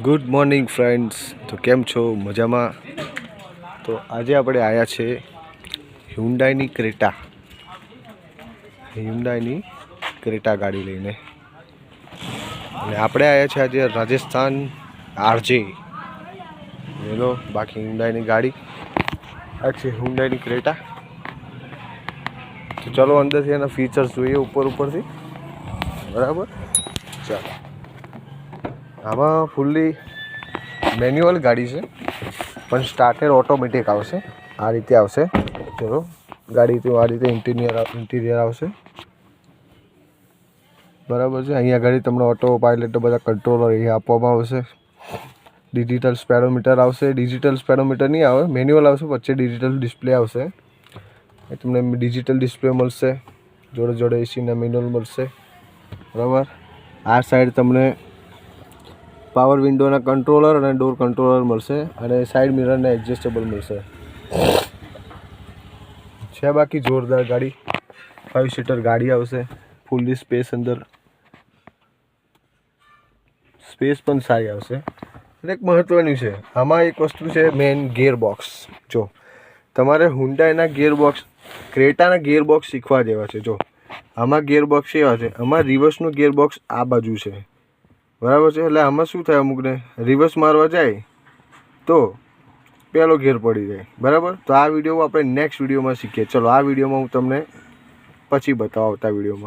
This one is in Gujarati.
Good morning friends. તો કેમ છો? મજામાં? તો આજે આપણે આવ્યા છે હ્યુન્ડાઈની ક્રેટા ગાડી લઈને, અને આપણે આવ્યા છે આજે રાજસ્થાન આરજે એનો. બાકી હ્યુન્ડાઈની ગાડી આ છે, હ્યુન્ડાઈની ક્રેટા. તો ચલો અંદરથી એના ફીચર્સ જોઈએ ઉપરથી. બરાબર, ચાલો. આમાં ફૂલ્લી મેન્યુઅલ ગાડી છે, પણ સ્ટાર્ટર ઓટોમેટિક આવશે. આ રીતે આવશે. ચલો, ગાડી તો આ રીતે ઇન્ટિરિયર આવશે. બરાબર છે. અહીંયા ગાડી તમને ઓટો પાયલટ બધા કંટ્રોલર અહીંયા આપવામાં આવશે. ડિજિટલ સ્પેડોમીટર આવશે. ડિજિટલ સ્પેડોમીટર નહીં આવે, મેન્યુઅલ આવશે. વચ્ચે ડિજિટલ ડિસ્પ્લે આવશે. એ તમને ડિજિટલ ડિસ્પ્લે મળશે, જોડે એસીના મેન્યુઅલ મળશે. બરાબર. આ સાઈડ તમને પાવર વિન્ડોના કંટ્રોલર અને ડોર કંટ્રોલર મળશે, અને સાઈડ મિરરને એડજસ્ટેબલ મળશે. છે બાકી જોરદાર ગાડી. 5 સીટર ગાડી આવશે. ફૂલ્લી સ્પેસ, અંદર સ્પેસ પણ સારી આવશે. અને એક મહત્ત્વની છે આમાં, એક વસ્તુ છે મેન, ગિયર બોક્સ. જો તમારે હ્યુન્ડાઈના ગિયરબોક્સ, ક્રેટાના ગિયરબોક્સ શીખવા જેવા છે. જો આમાં ગિયરબોક્સ એવા છે, આમાં રિવર્સનું ગિયરબોક્સ આ બાજુ છે. બરાબર છે. એટલે આમાં શું થાય, અમુકને રિવર્સ મારવા જાય તો પહેલો ગિયર પડી જાય. બરાબર. તો આ વિડીયો આપણે નેક્સ્ટ વિડીયોમાં શીખીએ. ચલો, આ વિડીયોમાં હું તમને પછી બતાવું, આવતા વિડીયોમાં.